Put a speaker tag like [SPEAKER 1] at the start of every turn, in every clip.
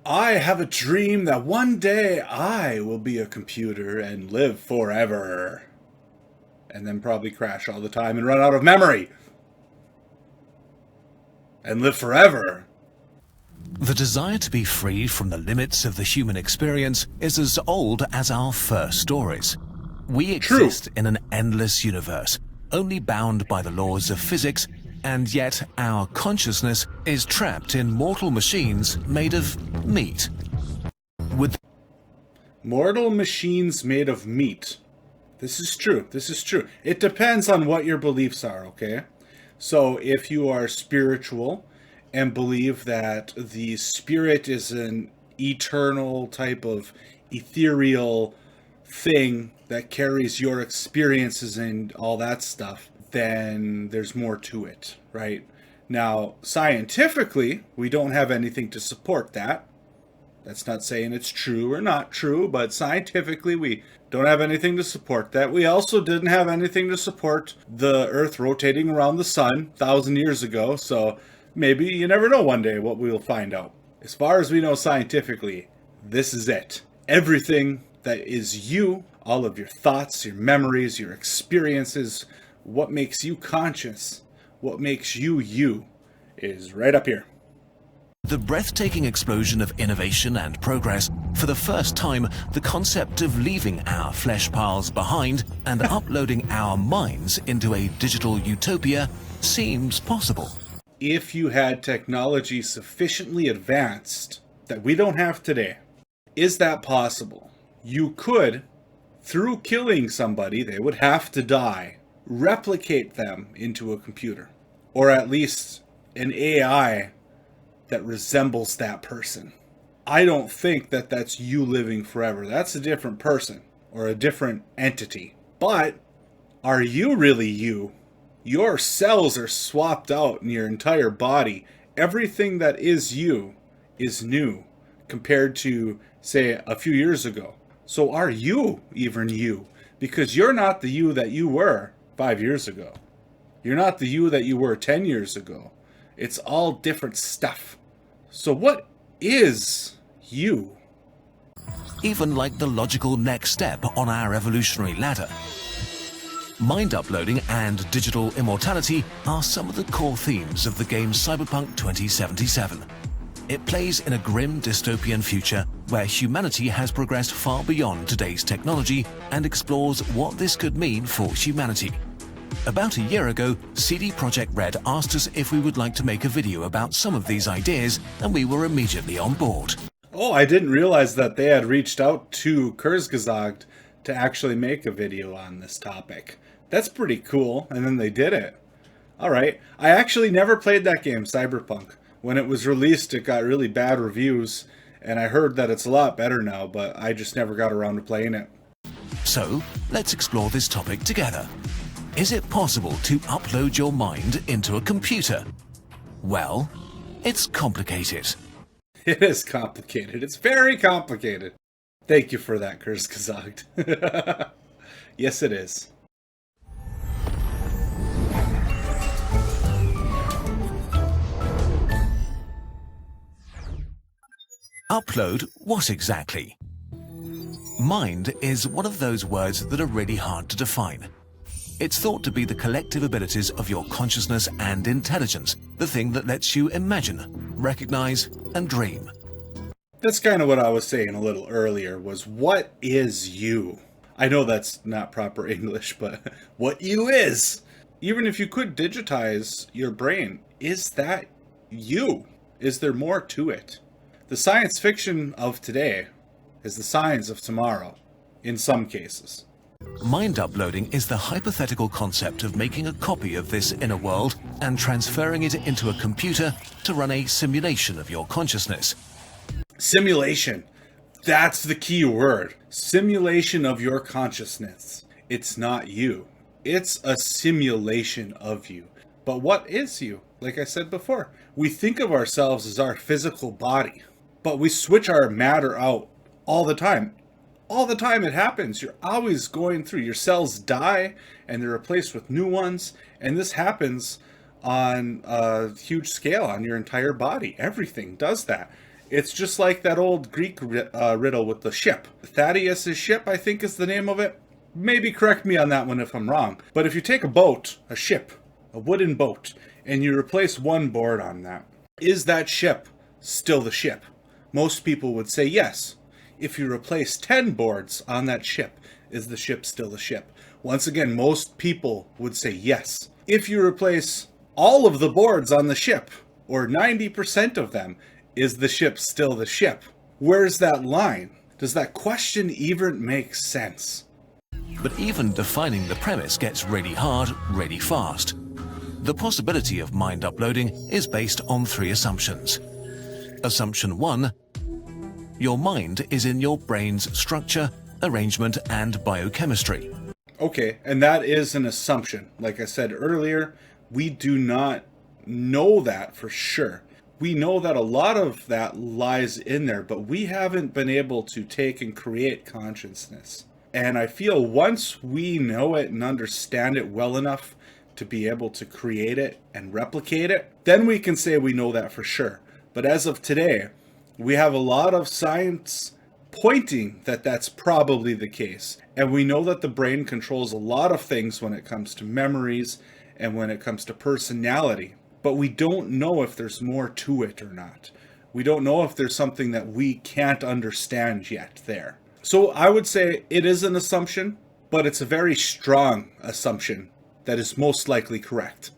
[SPEAKER 1] I have a dream that one day I will be a computer and live forever. And then probably crash all the time and run out of memory. And live forever.
[SPEAKER 2] The desire to be free from the limits of the human experience is as old as our first stories. We
[SPEAKER 1] True.
[SPEAKER 2] exist in an endless universe, only bound by the laws of physics, and yet our consciousness is trapped in mortal machines made of meat. With
[SPEAKER 1] Mortal machines made of meat. This is true. This is true. It depends on what your beliefs are, okay? So if you are spiritual and believe that the spirit is an eternal type of ethereal thing that carries your experiences and all that stuff, then there's more to it, right? Now, scientifically, we don't have anything to support that. That's not saying it's true or not true, but scientifically we don't have anything to support that. We also didn't have anything to support the Earth rotating around the sun 1,000 years ago, so maybe you never know one day what we'll find out. As far as we know scientifically, this is it. Everything that is you, all of your thoughts, your memories, your experiences, what makes you conscious, what makes you you, is right up here.
[SPEAKER 2] the breathtaking explosion of innovation and progress, for the first time, the concept of leaving our flesh piles behind and uploading our minds into a digital utopia seems possible.
[SPEAKER 1] If you had technology sufficiently advanced that we don't have today, is that possible? You could, through killing somebody, they would have to die, replicate them into a computer, or at least an AI that resembles that person. I don't think that that's you living forever. That's a different person or a different entity. But are you really you? Your cells are swapped out in your entire body. Everything that is you is new compared to, say, a few years ago. So are you even you? Because you're not the you that you were 5 years ago. You're not the you that you were 10 years ago. It's all different stuff. So what is you?
[SPEAKER 2] Even like the logical next step on our evolutionary ladder. Mind uploading and digital immortality are some of the core themes of the game Cyberpunk 2077. It plays in a grim dystopian future where humanity has progressed far beyond today's technology and explores what this could mean for humanity. About a year ago, CD Projekt Red asked us if we would like to make a video about some of these ideas, and we were immediately on board.
[SPEAKER 1] Oh, I didn't realize that they had reached out to Kurzgesagt to actually make a video on this topic. That's pretty cool, and then they did it. Alright, I actually never played that game, Cyberpunk. When it was released, it got really bad reviews, and I heard that it's a lot better now, but I just never got around to playing it.
[SPEAKER 2] So, let's explore this topic together. Is it possible to upload your mind into a computer? Well, it's complicated.
[SPEAKER 1] It is complicated. It's very complicated. Thank you for that, Kurzgesagt. Yes, it is.
[SPEAKER 2] Upload what exactly? Mind is one of those words that are really hard to define. It's thought to be the collective abilities of your consciousness and intelligence, the thing that lets you imagine, recognize, and dream.
[SPEAKER 1] That's kind of what I was saying a little earlier, was what is you? I know that's not proper English, but what you is? Even if you could digitize your brain, is that you? Is there more to it? The science fiction of today is the science of tomorrow, in some cases.
[SPEAKER 2] Mind uploading is the hypothetical concept of making a copy of this inner world and transferring it into a computer to run a simulation of your consciousness.
[SPEAKER 1] Simulation. That's the key word. Simulation of your consciousness. It's not you. It's a simulation of you. But what is you? Like I said before, we think of ourselves as our physical body, but we switch our matter out all the time. All the time it happens. You're always going through. Your cells die and they're replaced with new ones. And this happens on a huge scale on your entire body. Everything does that. It's just like that old Greek riddle with the ship. Thaddeus' ship, I think is the name of it. Maybe correct me on that one if I'm wrong. But if you take a boat, a ship, a wooden boat, and you replace one board on that, is that ship still the ship? Most people would say yes. If you replace 10 boards on that ship, is the ship still the ship? Once again, most people would say yes. If you replace all of the boards on the ship, or 90% of them, is the ship still the ship? Where's that line? Does that question even make sense?
[SPEAKER 2] But even defining the premise gets really hard, really fast. The possibility of mind uploading is based on 3 assumptions. Assumption 1, your mind is in your brain's structure, arrangement, and biochemistry.
[SPEAKER 1] Okay, and that is an assumption. Like I said earlier, we do not know that for sure. We know that a lot of that lies in there, but we haven't been able to take and create consciousness. And I feel once we know it and understand it well enough to be able to create it and replicate it, then we can say we know that for sure. But as of today, we have a lot of science pointing that that's probably the case. And we know that the brain controls a lot of things when it comes to memories and when it comes to personality. But we don't know if there's more to it or not. We don't know if there's something that we can't understand yet there. So I would say it is an assumption, but it's a very strong assumption that is most likely correct.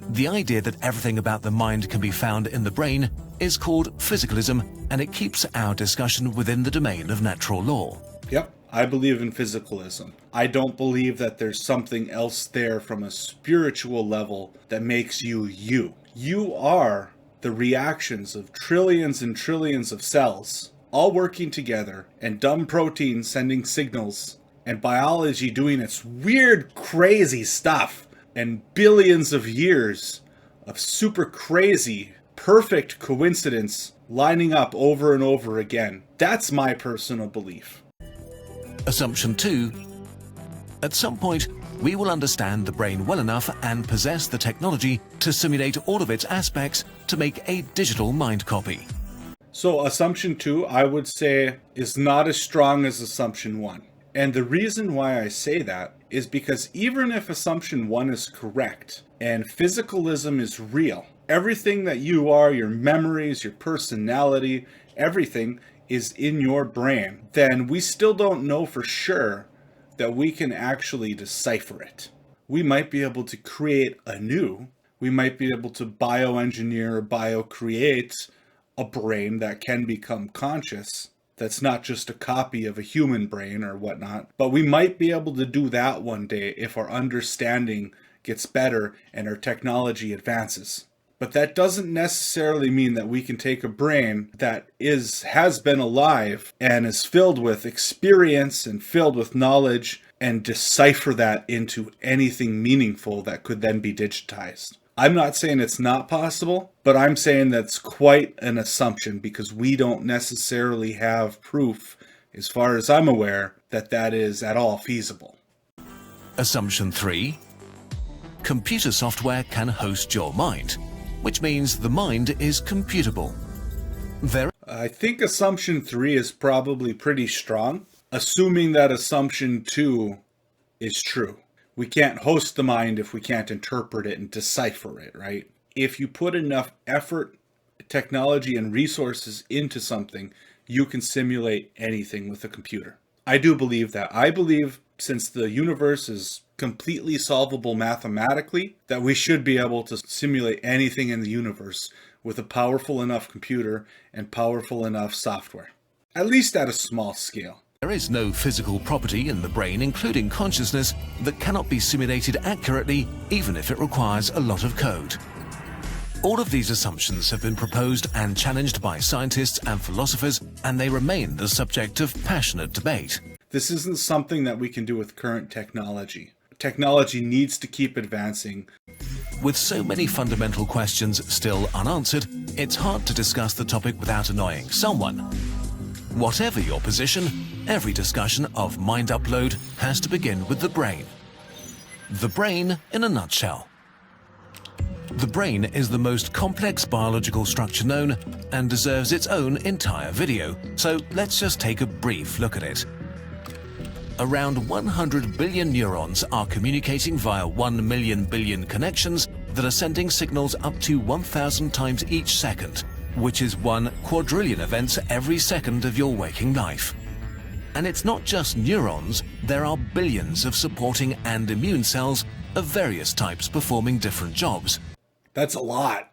[SPEAKER 2] The idea that everything about the mind can be found in the brain is called physicalism, and it keeps our discussion within the domain of natural law.
[SPEAKER 1] Yep, I believe in physicalism. I don't believe that there's something else there from a spiritual level that makes you you. You are the reactions of trillions and trillions of cells, all working together, and dumb proteins sending signals, and biology doing its weird, crazy stuff, and billions of years of super crazy, perfect coincidence lining up over and over again. That's my personal belief.
[SPEAKER 2] Assumption 2. At some point, we will understand the brain well enough and possess the technology to simulate all of its aspects to make a digital mind copy.
[SPEAKER 1] So assumption 2, I would say, is not as strong as assumption 1. And the reason why I say that is because even if assumption 1 is correct and physicalism is real, everything that you are, your memories, your personality, everything is in your brain, then we still don't know for sure that we can actually decipher it. We might be able to create anew. We might be able to bioengineer or biocreate a brain that can become conscious. That's not just a copy of a human brain or whatnot. But we might be able to do that one day if our understanding gets better and our technology advances. But that doesn't necessarily mean that we can take a brain that has been alive and is filled with experience and filled with knowledge and decipher that into anything meaningful that could then be digitized. I'm not saying it's not possible, but I'm saying that's quite an assumption because we don't necessarily have proof, as far as I'm aware, that that is at all feasible.
[SPEAKER 2] Assumption 3. Computer software can host your mind, which means the mind is computable.
[SPEAKER 1] I think assumption 3 is probably pretty strong, assuming that assumption 2 is true. We can't host the mind if we can't interpret it and decipher it, right? If you put enough effort, technology, and resources into something, you can simulate anything with a computer. I do believe that. I believe since the universe is completely solvable mathematically, that we should be able to simulate anything in the universe with a powerful enough computer and powerful enough software, at least at a small scale.
[SPEAKER 2] There is no physical property in the brain, including consciousness, that cannot be simulated accurately, even if it requires a lot of code. All of these assumptions have been proposed and challenged by scientists and philosophers, and they remain the subject of passionate debate.
[SPEAKER 1] This isn't something that we can do with current technology. Technology needs to keep advancing.
[SPEAKER 2] With so many fundamental questions still unanswered, it's hard to discuss the topic without annoying someone. Whatever your position, every discussion of mind upload has to begin with the brain. The brain in a nutshell. The brain is the most complex biological structure known and deserves its own entire video, so let's just take a brief look at it. Around 100 billion neurons are communicating via 1 million billion connections that are sending signals up to 1,000 times each second, which is 1 quadrillion events every second of your waking life. And it's not just neurons, there are billions of supporting and immune cells of various types performing different jobs.
[SPEAKER 1] That's a lot.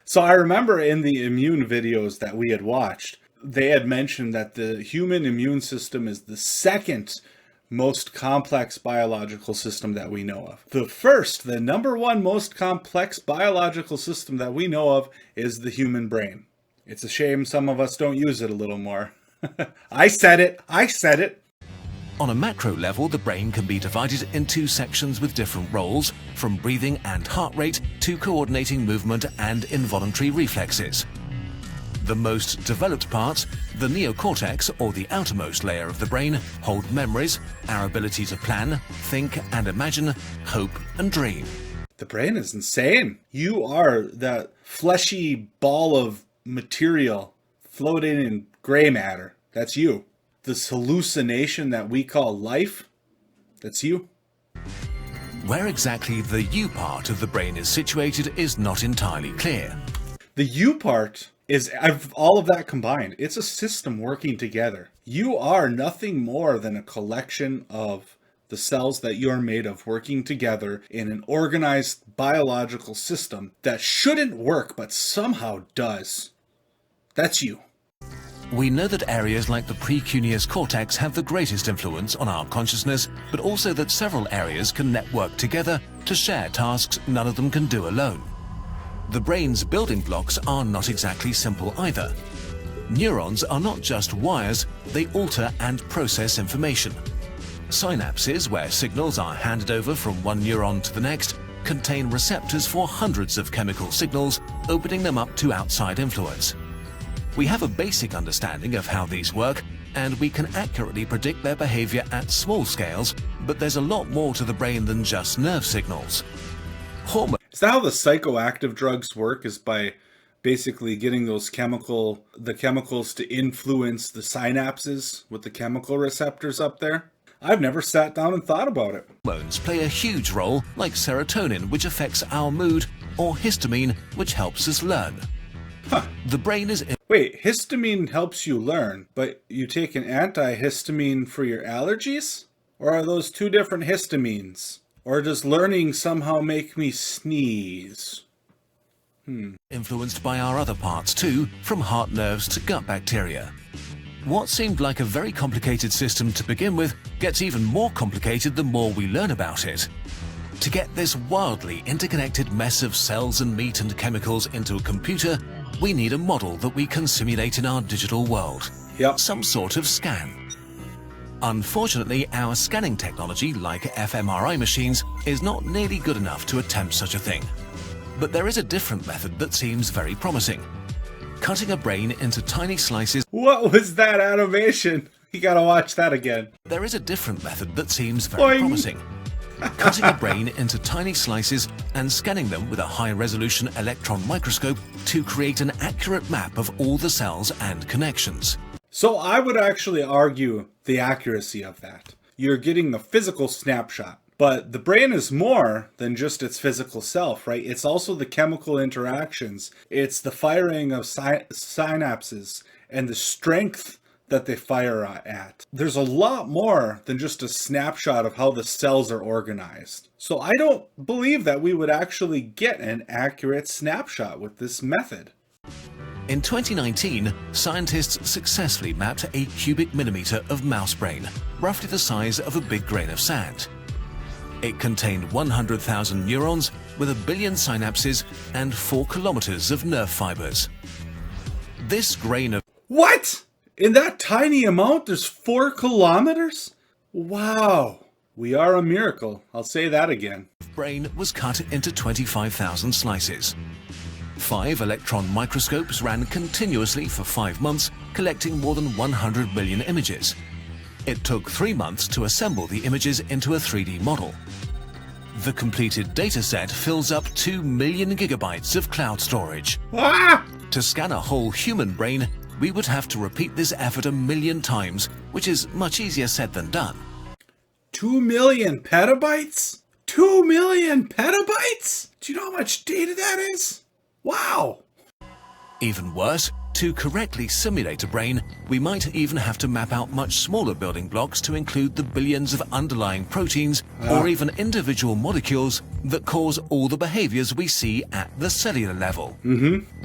[SPEAKER 1] So I remember in the immune videos that we had watched, they had mentioned that the human immune system is the second most complex biological system that we know of. The number one most complex biological system that we know of is the human brain. It's a shame some of us don't use it a little more. I said it.
[SPEAKER 2] On a macro level, the brain can be divided into sections with different roles, from breathing and heart rate to coordinating movement and involuntary reflexes. The most developed parts, the neocortex, or the outermost layer of the brain, hold memories, our ability to plan, think and imagine, hope and dream.
[SPEAKER 1] The brain is insane. You are that fleshy ball of material floating in gray matter. That's you. This hallucination that we call life, that's you.
[SPEAKER 2] Where exactly the you part of the brain is situated is not entirely clear.
[SPEAKER 1] The you part is all of that combined. It's a system working together. You are nothing more than a collection of the cells that you're made of working together in an organized biological system that shouldn't work but somehow does. That's you.
[SPEAKER 2] We know that areas like the precuneus cortex have the greatest influence on our consciousness, but also that several areas can network together to share tasks none of them can do alone. The brain's building blocks are not exactly simple either. Neurons are not just wires, they alter and process information. Synapses, where signals are handed over from one neuron to the next, contain receptors for hundreds of chemical signals, opening them up to outside influence. We have a basic understanding of how these work, and we can accurately predict their behavior at small scales, but there's a lot more to the brain than just nerve signals.
[SPEAKER 1] Is that how the psychoactive drugs work, is by basically getting the chemicals to influence the synapses with the chemical receptors up there? I've never sat down and thought about it.
[SPEAKER 2] Hormones play a huge role, like serotonin, which affects our mood, or histamine, which helps us learn.
[SPEAKER 1] Huh.
[SPEAKER 2] The brain is...
[SPEAKER 1] Wait, histamine helps you learn, but you take an antihistamine for your allergies? Or are those two different histamines? Or does learning somehow make me sneeze?
[SPEAKER 2] Influenced by our other parts too, from heart nerves to gut bacteria. What seemed like a very complicated system to begin with gets even more complicated the more we learn about it. To get this wildly interconnected mess of cells and meat and chemicals into a computer, we need a model that we can simulate in our digital world.
[SPEAKER 1] Yep.
[SPEAKER 2] Some sort of scan. Unfortunately, our scanning technology, like fMRI machines, is not nearly good enough to attempt such a thing. But there is a different method that seems very promising. Cutting a brain into tiny slices.
[SPEAKER 1] What was that animation? You gotta watch that again.
[SPEAKER 2] There is a different method that seems very promising. Cutting a brain into tiny slices and scanning them with a high-resolution electron microscope to create an accurate map of all the cells and connections.
[SPEAKER 1] So I would actually argue the accuracy of that. You're getting the physical snapshot. But the brain is more than just its physical self, right? It's also the chemical interactions. It's the firing of synapses and the strength that they fire at. There's a lot more than just a snapshot of how the cells are organized. So I don't believe that we would actually get an accurate snapshot with this method.
[SPEAKER 2] In 2019, scientists successfully mapped a cubic millimeter of mouse brain, roughly the size of a big grain of sand. It contained 100,000 neurons with 1 billion synapses and 4 kilometers of nerve fibers. This grain of...
[SPEAKER 1] What? In that tiny amount, there's 4 kilometers? Wow. We are a miracle. I'll say that again.
[SPEAKER 2] Brain was cut into 25,000 slices. 5 electron microscopes ran continuously for 5 months, collecting more than 100 million images. It took 3 months to assemble the images into a 3D model. The completed dataset fills up 2 million gigabytes of cloud storage.
[SPEAKER 1] Ah!
[SPEAKER 2] To scan a whole human brain, we would have to repeat this effort 1 million times, which is much easier said than done.
[SPEAKER 1] 2 million petabytes? 2 million petabytes? Do you know how much data that is? Wow!
[SPEAKER 2] Even worse, to correctly simulate a brain, we might even have to map out much smaller building blocks to include the billions of underlying proteins or even individual molecules that cause all the behaviors we see at the cellular level,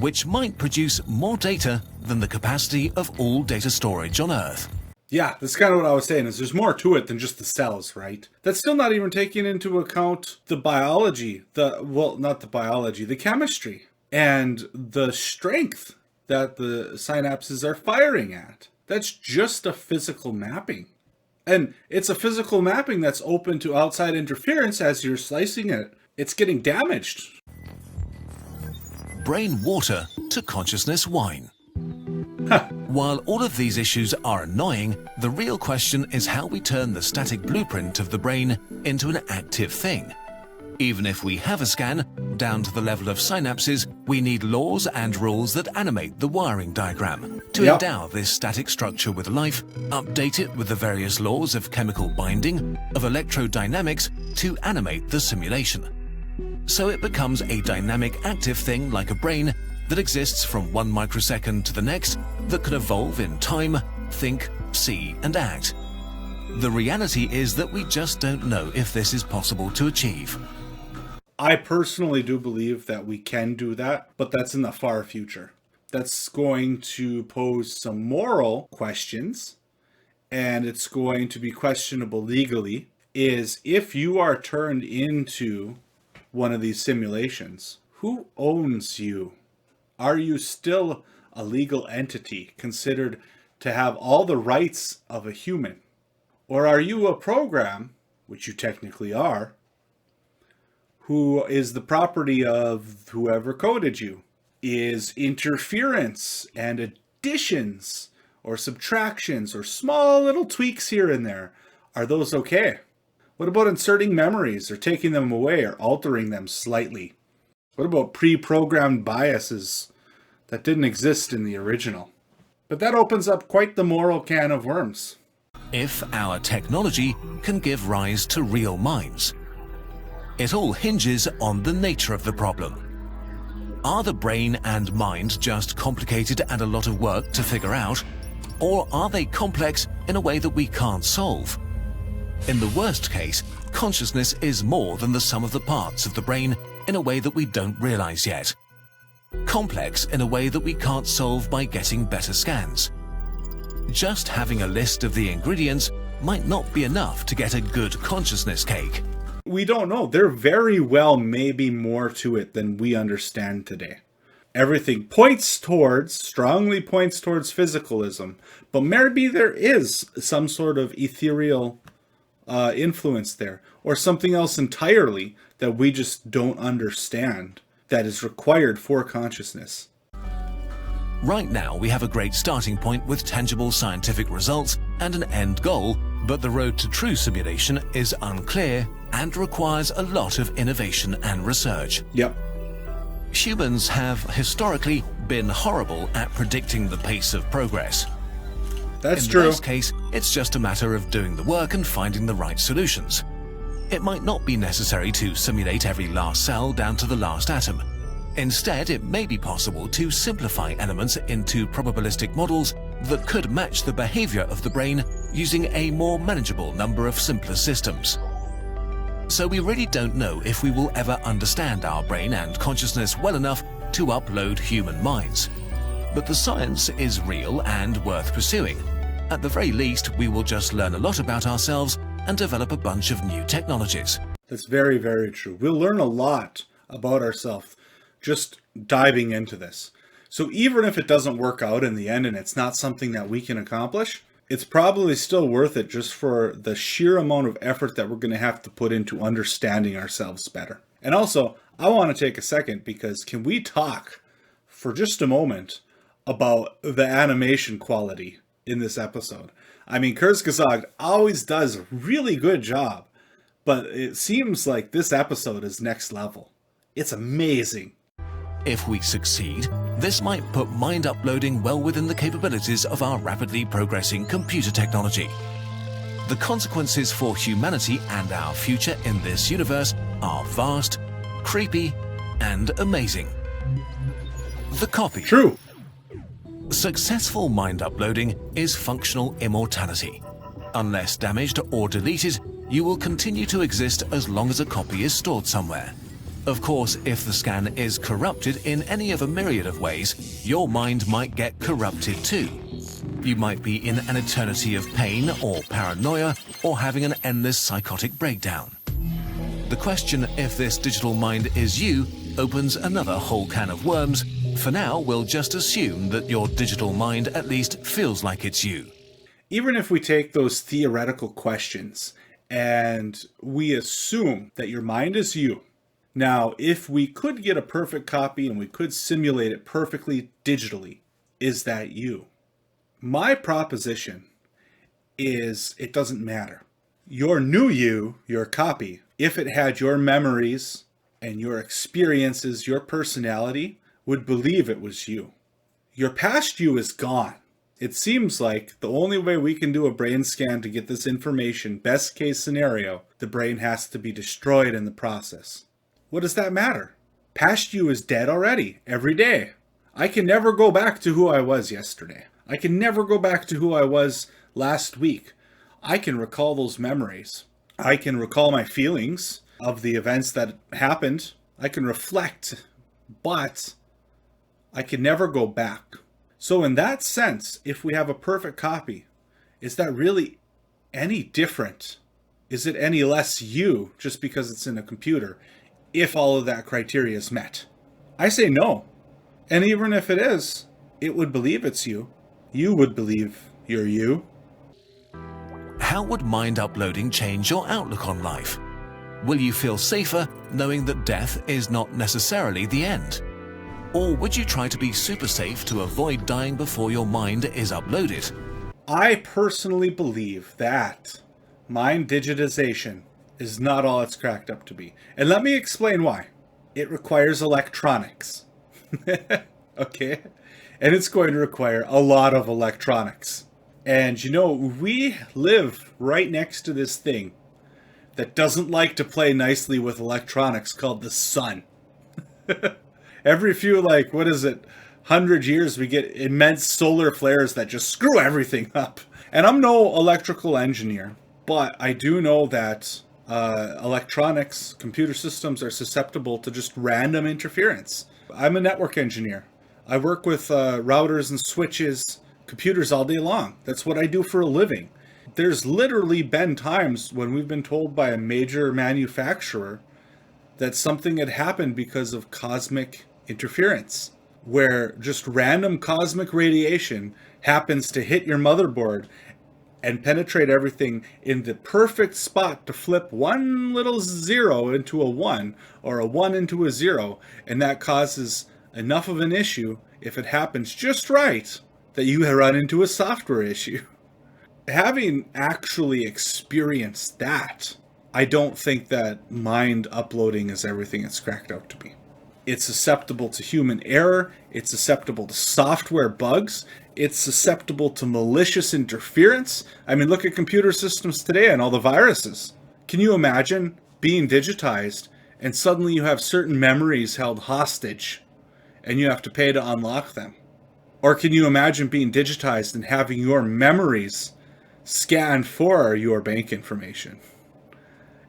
[SPEAKER 2] which might produce more data than the capacity of all data storage on Earth.
[SPEAKER 1] Yeah, that's kind of what I was saying, is there's more to it than just the cells, right? That's still not even taking into account the biology, the chemistry, and the strength that the synapses are firing at. That's just a physical mapping. And it's a physical mapping that's open to outside interference as you're slicing it. It's getting damaged.
[SPEAKER 2] Brain water to consciousness wine. While all of these issues are annoying, the real question is how we turn the static blueprint of the brain into an active thing. Even if we have a scan, down to the level of synapses, we need laws and rules that animate the wiring diagram to endow this static structure with life, update it with the various laws of chemical binding, of electrodynamics to animate the simulation. So it becomes a dynamic active thing like a brain that exists from 1 microsecond to the next, that can evolve in time, think, see, and act. The reality is that we just don't know if this is possible to achieve.
[SPEAKER 1] I personally do believe that we can do that, but that's in the far future. That's going to pose some moral questions, and it's going to be questionable legally, is if you are turned into one of these simulations, who owns you? Are you still a legal entity considered to have all the rights of a human? Or are you a program, which you technically are, who is the property of whoever coded you? Is interference and additions or subtractions or small little tweaks here and there, are those okay? What about inserting memories or taking them away or altering them slightly? What about pre-programmed biases that didn't exist in the original? But that opens up quite the moral can of worms.
[SPEAKER 2] If our technology can give rise to real minds, it all hinges on the nature of the problem. Are the brain and mind just complicated and a lot of work to figure out? Or are they complex in a way that we can't solve? In the worst case, consciousness is more than the sum of the parts of the brain in a way that we don't realize yet. Complex in a way that we can't solve by getting better scans. Just having a list of the ingredients might not be enough to get a good consciousness cake.
[SPEAKER 1] We don't know. There very well may be more to it than we understand today. Everything strongly points towards physicalism, but maybe there is some sort of ethereal influence there, or something else entirely that we just don't understand that is required for consciousness.
[SPEAKER 2] Right now, we have a great starting point with tangible scientific results and an end goal, but the road to true simulation is unclear and requires a lot of innovation and research.
[SPEAKER 1] Yep.
[SPEAKER 2] Humans have historically been horrible at predicting the pace of progress.
[SPEAKER 1] That's
[SPEAKER 2] true.
[SPEAKER 1] true.
[SPEAKER 2] In this case, it's just a matter of doing the work and finding the right solutions. It might not be necessary to simulate every last cell down to the last atom. Instead, it may be possible to simplify elements into probabilistic models that could match the behavior of the brain using a more manageable number of simpler systems. So we really don't know if we will ever understand our brain and consciousness well enough to upload human minds. But the science is real and worth pursuing. At the very least, we will just learn a lot about ourselves and develop a bunch of new technologies.
[SPEAKER 1] That's very, very true. We'll learn a lot about ourselves just diving into this. So even if it doesn't work out in the end and it's not something that we can accomplish, it's probably still worth it just for the sheer amount of effort that we're going to have to put into understanding ourselves better. And also, I want to take a second because can we talk for just a moment about the animation quality in this episode? I mean, Kurzgesagt always does a really good job But it seems like this episode is next level. It's amazing.
[SPEAKER 2] If we succeed, this might put mind uploading well within the capabilities of our rapidly progressing computer technology. The consequences for humanity and our future in this universe are vast, creepy, and amazing. The copy.
[SPEAKER 1] True.
[SPEAKER 2] Successful mind uploading is functional immortality. Unless damaged or deleted, you will continue to exist as long as a copy is stored somewhere. Of course, if the scan is corrupted in any of a myriad of ways, your mind might get corrupted too. You might be in an eternity of pain or paranoia, or having an endless psychotic breakdown. The question if this digital mind is you opens another whole can of worms. For now, we'll just assume that your digital mind at least feels like it's you.
[SPEAKER 1] Even if we take those theoretical questions and we assume that your mind is you, now, if we could get a perfect copy and we could simulate it perfectly digitally, is that you? My proposition is it doesn't matter. Your new you, your copy, if it had your memories and your experiences, your personality, would believe it was you. Your past you is gone. It seems like the only way we can do a brain scan to get this information, best case scenario, the brain has to be destroyed in the process. What does that matter? Past you is dead already, every day. I can never go back to who I was yesterday. I can never go back to who I was last week. I can recall those memories. I can recall my feelings of the events that happened. I can reflect, but I can never go back. So in that sense, if we have a perfect copy, is that really any different? Is it any less you just because it's in a computer? If all of that criteria is met? I say no. And even if it is, it would believe it's you. You would believe you're you.
[SPEAKER 2] How would mind uploading change your outlook on life? Will you feel safer knowing that death is not necessarily the end? Or would you try to be super safe to avoid dying before your mind is uploaded?
[SPEAKER 1] I personally believe that mind digitization is not all it's cracked up to be. And let me explain why. It requires electronics. Okay? And it's going to require a lot of electronics. And you know, we live right next to this thing that doesn't like to play nicely with electronics called the sun. Every few, 100 years, we get immense solar flares that just screw everything up. And I'm no electrical engineer, but I do know that electronics, computer systems are susceptible to just random interference. I'm a network engineer. I work with routers and switches, computers all day long. That's what I do for a living. There's literally been times when we've been told by a major manufacturer that something had happened because of cosmic interference, where just random cosmic radiation happens to hit your motherboard and penetrate everything in the perfect spot to flip one little zero into a one or a one into a zero, and that causes enough of an issue, if it happens just right, that you run into a software issue. Having actually experienced that, I don't think that mind uploading is everything it's cracked out to be. It's susceptible to human error, it's susceptible to software bugs, it's susceptible to malicious interference. I mean, look at computer systems today and all the viruses. Can you imagine being digitized and suddenly you have certain memories held hostage and you have to pay to unlock them? Or can you imagine being digitized and having your memories scanned for your bank information?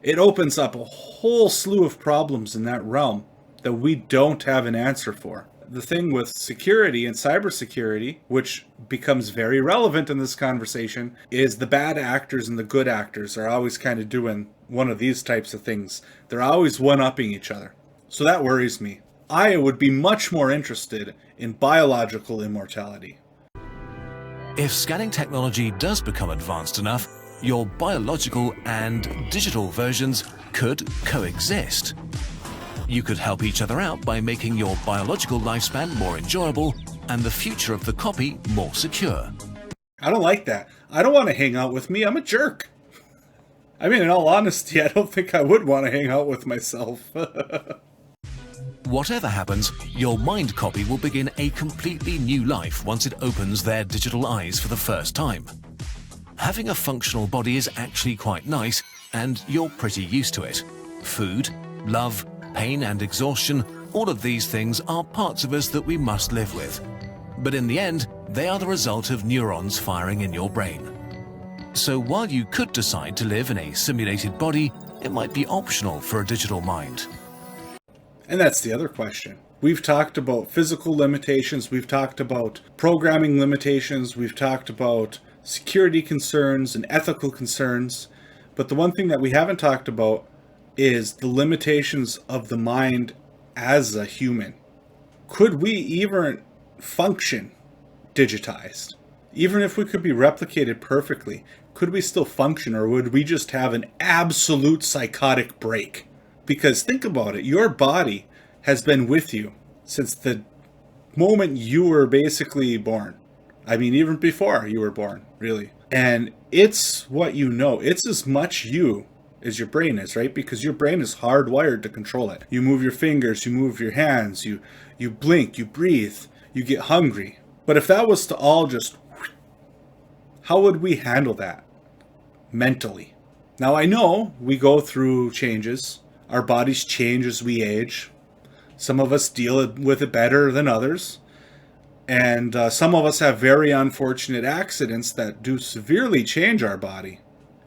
[SPEAKER 1] It opens up a whole slew of problems in that realm that we don't have an answer for. The thing with security and cybersecurity, which becomes very relevant in this conversation, is the bad actors and the good actors are always kind of doing one of these types of things. They're always one-upping each other. So that worries me. I would be much more interested in biological immortality.
[SPEAKER 2] If scanning technology does become advanced enough, your biological and digital versions could coexist. You could help each other out by making your biological lifespan more enjoyable and the future of the copy more secure.
[SPEAKER 1] I don't like that. I don't want to hang out with me. I'm a jerk. I mean, in all honesty, I don't think I would want to hang out with myself.
[SPEAKER 2] Whatever happens, your mind copy will begin a completely new life once it opens their digital eyes for the first time. Having a functional body is actually quite nice, and you're pretty used to it. Food, love, pain and exhaustion, all of these things are parts of us that we must live with. But in the end, they are the result of neurons firing in your brain. So while you could decide to live in a simulated body, it might be optional for a digital mind.
[SPEAKER 1] And that's the other question. We've talked about physical limitations, we've talked about programming limitations, we've talked about security concerns and ethical concerns, but the one thing that we haven't talked about is the limitations of the mind as a human. Could we even function digitized? Even if we could be replicated perfectly, could we still function, or would we just have an absolute psychotic break? Because think about it, your body has been with you since the moment you were basically born. I mean, even before you were born, really. And it's what you know. It's as much you as your brain is, right? Because your brain is hardwired to control it. You move your fingers, you move your hands, you blink, you breathe, you get hungry. But if that was to all just... how would we handle that mentally? Now, I know we go through changes. Our bodies change as we age. Some of us deal with it better than others. And some of us have very unfortunate accidents that do severely change our body.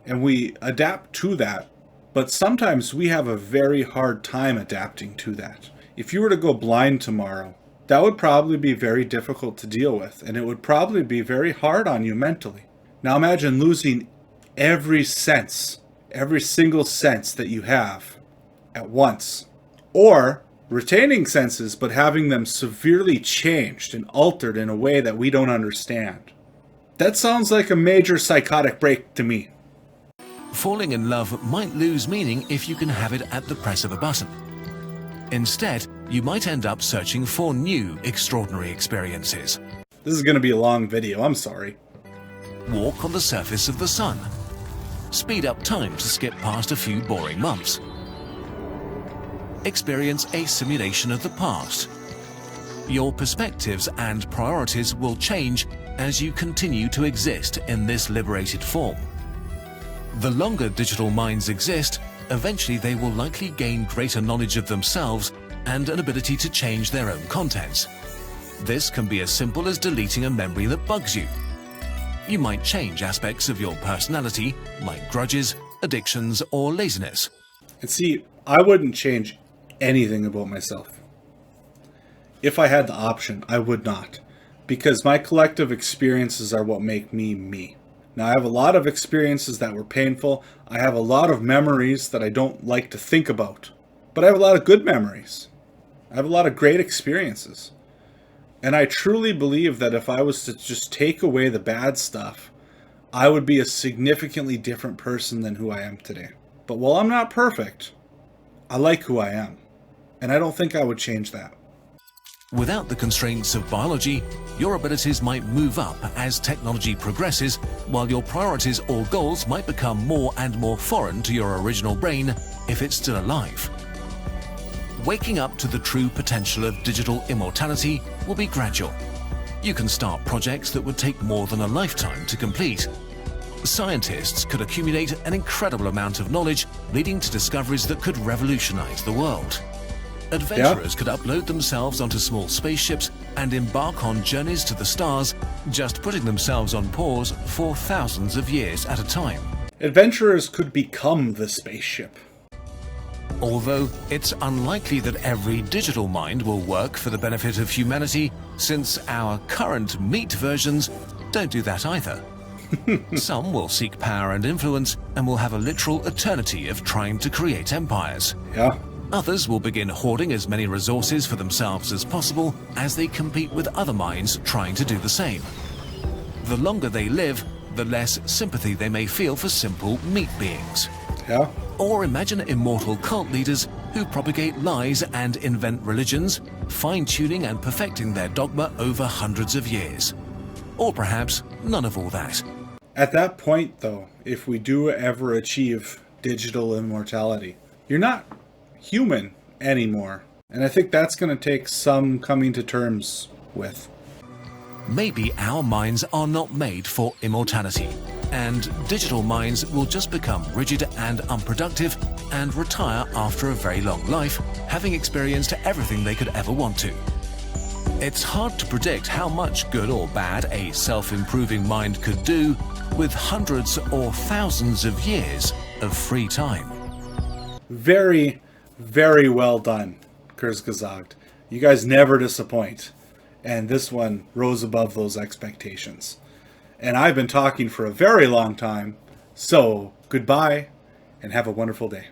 [SPEAKER 1] And we adapt to that. But sometimes we have a very hard time adapting to that. If you were to go blind tomorrow, that would probably be very difficult to deal with. And it would probably be very hard on you mentally. Now imagine losing every sense, every single sense that you have at once, or retaining senses but having them severely changed and altered in a way that we don't understand. That sounds like a major psychotic break to me.
[SPEAKER 2] Falling in love might lose meaning if you can have it at the press of a button. Instead, you might end up searching for new extraordinary experiences.
[SPEAKER 1] This is going to be a long video, I'm sorry.
[SPEAKER 2] Walk on the surface of the sun. Speed up time to skip past a few boring months. Experience a simulation of the past. Your perspectives and priorities will change as you continue to exist in this liberated form. The longer digital minds exist, eventually they will likely gain greater knowledge of themselves and an ability to change their own contents. This can be as simple as deleting a memory that bugs you. You might change aspects of your personality, like grudges, addictions, or laziness.
[SPEAKER 1] And see, I wouldn't change anything about myself. If I had the option, I would not. Because my collective experiences are what make me me. Now, I have a lot of experiences that were painful. I have a lot of memories that I don't like to think about. But I have a lot of good memories. I have a lot of great experiences. And I truly believe that if I was to just take away the bad stuff, I would be a significantly different person than who I am today. But while I'm not perfect, I like who I am. And I don't think I would change that.
[SPEAKER 2] Without the constraints of biology, your abilities might move up as technology progresses, while your priorities or goals might become more and more foreign to your original brain if it's still alive. Waking up to the true potential of digital immortality will be gradual. You can start projects that would take more than a lifetime to complete. Scientists could accumulate an incredible amount of knowledge, leading to discoveries that could revolutionize the world. Adventurers could upload themselves onto small spaceships and embark on journeys to the stars, just putting themselves on pause for thousands of years at a time.
[SPEAKER 1] Adventurers could become the spaceship.
[SPEAKER 2] Although it's unlikely that every digital mind will work for the benefit of humanity, since our current meat versions don't do that either. Some will seek power and influence and will have a literal eternity of trying to create empires.
[SPEAKER 1] Yeah.
[SPEAKER 2] Others will begin hoarding as many resources for themselves as possible as they compete with other minds trying to do the same. The longer they live, the less sympathy they may feel for simple meat beings.
[SPEAKER 1] Yeah.
[SPEAKER 2] Or imagine immortal cult leaders who propagate lies and invent religions, fine-tuning and perfecting their dogma over hundreds of years. Or perhaps none of all that.
[SPEAKER 1] At that point, though, if we do ever achieve digital immortality, you're not human anymore. And I think that's going to take some coming to terms with.
[SPEAKER 2] Maybe our minds are not made for immortality, and digital minds will just become rigid and unproductive and retire after a very long life, having experienced everything they could ever want to. It's hard to predict how much good or bad a self-improving mind could do with hundreds or thousands of years of free time.
[SPEAKER 1] Very, very well done, Kurzgesagt. You guys never disappoint. And this one rose above those expectations. And I've been talking for a very long time, so goodbye and have a wonderful day.